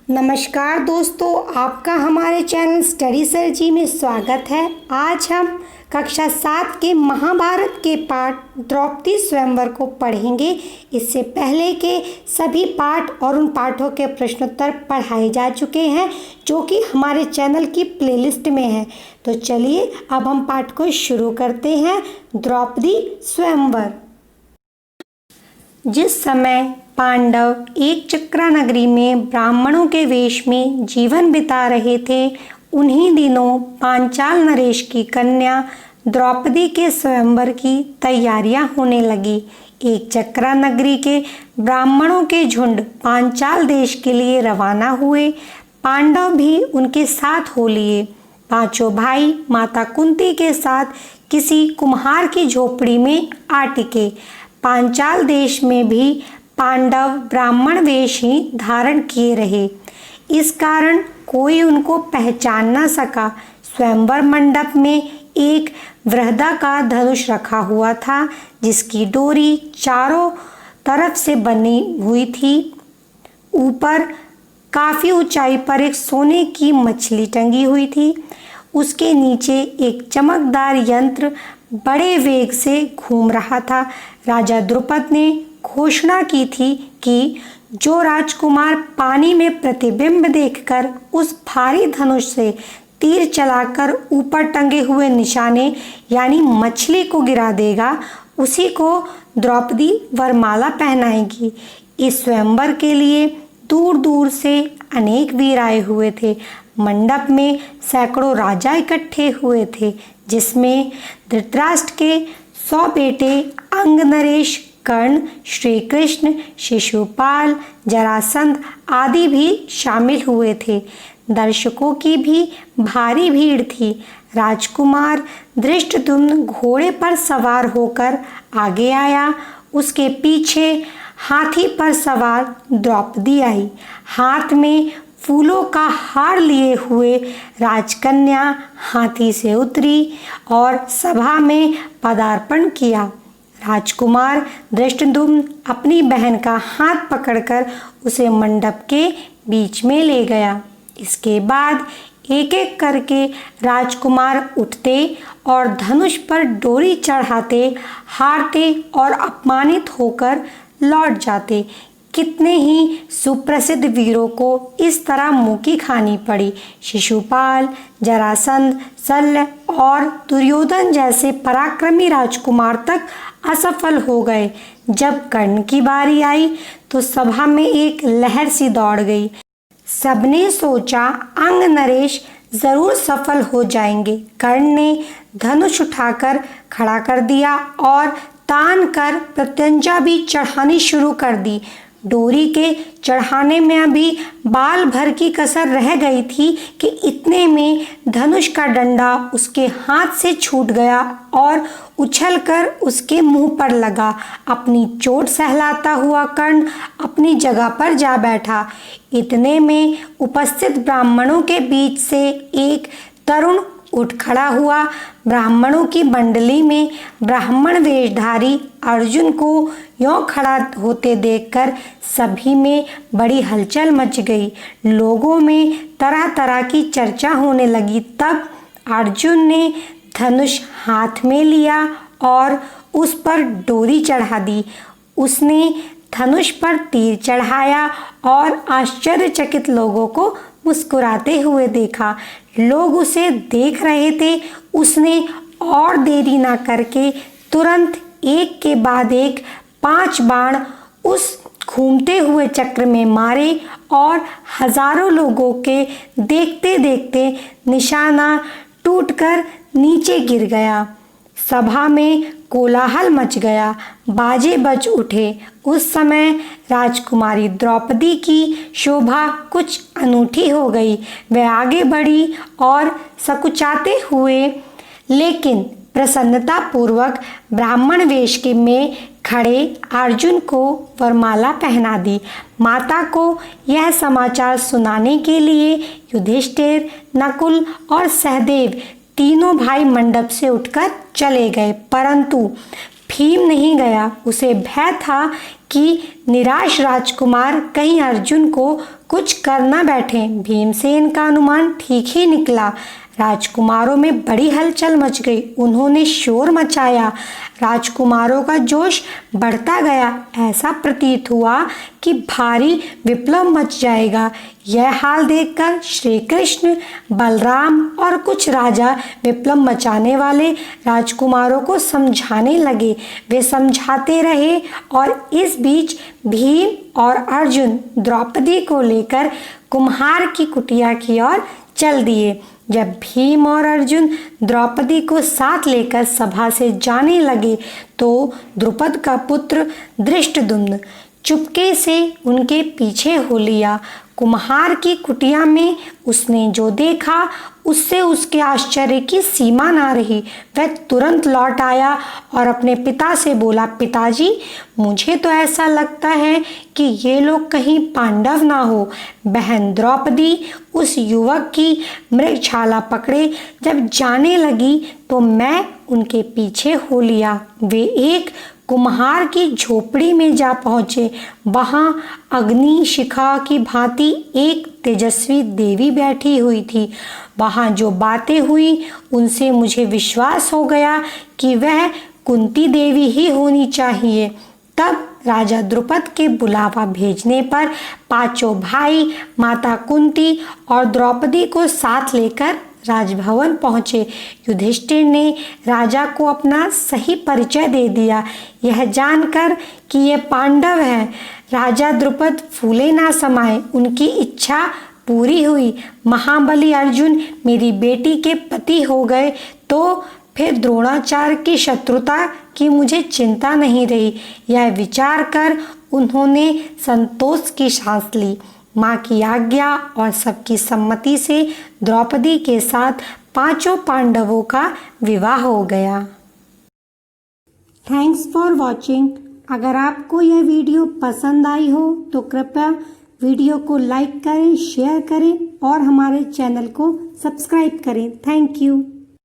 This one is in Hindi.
नमस्कार दोस्तों, आपका हमारे चैनल स्टडी सर जी में स्वागत है। आज हम कक्षा 7 के महाभारत के पाठ द्रौपदी स्वयंवर को पढ़ेंगे। इससे पहले के सभी पाठ और उन पाठों के प्रश्नोत्तर पढ़ाए जा चुके हैं जो कि हमारे चैनल की प्लेलिस्ट में है। तो चलिए अब हम पाठ को शुरू करते हैं। द्रौपदी स्वयंवर। जिस समय पांडव एक चक्रा नगरी में ब्राह्मणों के वेश में जीवन बिता रहे थे, उन्हीं दिनों पांचाल नरेश की कन्या द्रौपदी के स्वयंवर की तैयारियां होने लगी। एक चक्रा नगरी के ब्राह्मणों के झुंड पांचाल देश के लिए रवाना हुए। पांडव भी उनके साथ हो लिए। पांचों भाई माता कुंती के साथ किसी कुम्हार की झोपड़ी में आ टिके। पांचाल देश में भी पांडव ब्राह्मण वेश ही धारण किए रहे। इस कारण कोई उनको पहचान न सका। स्वयंवर मंडप में एक वृहदा का धनुष रखा हुआ था, जिसकी डोरी चारों तरफ से बनी हुई थी। ऊपर काफी ऊंचाई पर एक सोने की मछली टंगी हुई थी। उसके नीचे एक चमकदार यंत्र बड़े वेग से घूम रहा था। राजा द्रुपद ने घोषणा की थी कि जो राजकुमार पानी में प्रतिबिंब देखकर उस भारी धनुष से तीर चलाकर ऊपर टंगे हुए निशाने यानी मछली को गिरा देगा, उसी को द्रौपदी वरमाला पहनाएगी। इस स्वयंवर के लिए दूर दूर से अनेक वीर आए हुए थे। मंडप में सैकड़ों राजा इकट्ठे हुए थे, जिसमें धृतराष्ट्र के 100 बेटे अंग नरेश, कर्ण, श्री कृष्ण, शिशुपाल, जरासंध आदि भी शामिल हुए थे। दर्शकों की भी भारी भीड़ थी। राजकुमार धृष्टद्युम्न घोड़े पर सवार होकर आगे आया। उसके पीछे हाथी पर सवार द्रौपदी आई। हाथ में फूलों का हार लिए हुए राजकन्या हाथी से उतरी और सभा में पदार्पण किया। राजकुमार धृष्टद्युम्न अपनी बहन का हाथ पकड़कर उसे मंडप के बीच में ले गया। इसके बाद एक एक करके राजकुमार उठते और धनुष पर डोरी चढ़ाते, हारते और अपमानित होकर लौट जाते। कितने ही सुप्रसिद्ध वीरों को इस तरह मुँह की खानी पड़ी। शिशुपाल, जरासंध, शल्य और दुर्योधन जैसे पराक्रमी राजकुमार तक असफल हो गए। जब कर्ण की बारी आई तो सभा में एक लहर सी दौड़ गई। सबने सोचा अंग नरेश जरूर सफल हो जाएंगे। कर्ण ने धनुष उठाकर खड़ा कर दिया और तान कर प्रत्यंचा भी चढ़ानी शुरू कर दी। डोरी के चढ़ाने में अभी बाल भर की कसर रह गई थी कि इतने में धनुष का डंडा उसके हाथ से छूट गया और उछलकर उसके मुंह पर लगा। अपनी चोट सहलाता हुआ कर्ण अपनी जगह पर जा बैठा। इतने में उपस्थित ब्राह्मणों के बीच से एक तरुण उठ खड़ा हुआ। ब्राह्मणों की मंडली में ब्राह्मण वेशधारी अर्जुन को यों खड़ा होते देखकर सभी में बड़ी हलचल मच गई। लोगों में तरह तरह की चर्चा होने लगी। तब अर्जुन ने धनुष हाथ में लिया और उस पर डोरी चढ़ा दी। उसने धनुष पर तीर चढ़ाया और आश्चर्यचकित लोगों को मुस्कुराते हुए देखा। लोग उसे देख रहे थे। उसने और देरी ना करके तुरंत एक के बाद एक 5 बाण उस घूमते हुए चक्र में मारे और हजारों लोगों के देखते देखते निशाना टूटकर नीचे गिर गया। सभा में कोलाहल मच गया, बाजे बज उठे। उस समय राजकुमारी द्रौपदी की शोभा कुछ अनूठी हो गई। वह आगे बढ़ी और सकुचाते हुए लेकिन प्रसन्नता पूर्वक ब्राह्मण वेश के में खड़े अर्जुन को वरमाला पहना दी। माता को यह समाचार सुनाने के लिए युधिष्ठिर, नकुल और सहदेव तीनों भाई मंडप से उठकर चले गए, परंतु भीम नहीं गया। उसे भय था कि निराश राजकुमार कहीं अर्जुन को कुछ कर न बैठे। भीमसेन का अनुमान ठीक ही निकला। राजकुमारों में बड़ी हलचल मच गई। उन्होंने शोर मचाया। राजकुमारों का जोश बढ़ता गया। ऐसा प्रतीत हुआ कि भारी विप्लव मच जाएगा। यह हाल देखकर श्री कृष्ण, बलराम और कुछ राजा विप्लव मचाने वाले राजकुमारों को समझाने लगे। वे समझाते रहे और इस बीच भीम और अर्जुन द्रौपदी को लेकर कुम्हार की कुटिया की ओर चल दिए। जब भीम और अर्जुन द्रौपदी को साथ लेकर सभा से जाने लगे तो द्रुपद का पुत्र धृष्टद्युम्न चुपके से उनके पीछे हो लिया। कुम्हार की कुटिया में उसने जो देखा उससे उसके आश्चर्य की सीमा ना रही। वह तुरंत लौट आया और अपने पिता से बोला, पिताजी, मुझे तो ऐसा लगता है कि ये लोग कहीं पांडव ना हो। बहन द्रौपदी उस युवक की मृगछाला पकड़े जब जाने लगी तो मैं उनके पीछे हो लिया। वे एक कुम्हार की झोपड़ी में जा पहुँचे। वहाँ अग्नि शिखा की भांति एक तेजस्वी देवी बैठी हुई थी। वहाँ जो बातें हुई उनसे मुझे विश्वास हो गया कि वह कुंती देवी ही होनी चाहिए। तब राजा द्रुपद के बुलावा भेजने पर पांचों भाई माता कुंती और द्रौपदी को साथ लेकर राजभवन पहुँचे। युधिष्ठिर ने राजा को अपना सही परिचय दे दिया। यह जानकर कि ये पांडव हैं, राजा द्रुपद फूले ना समाये। उनकी इच्छा पूरी हुई। महाबली अर्जुन मेरी बेटी के पति हो गए तो फिर द्रोणाचार्य की शत्रुता की मुझे चिंता नहीं रही। यह विचार कर उन्होंने संतोष की सांस ली। माँ की आज्ञा और सबकी सम्मति से द्रौपदी के साथ पांचों पांडवों का विवाह हो गया। Thanks for watching. अगर आपको यह वीडियो पसंद आई हो तो कृपया वीडियो को लाइक करें, शेयर करें और हमारे चैनल को सब्सक्राइब करें। Thank you.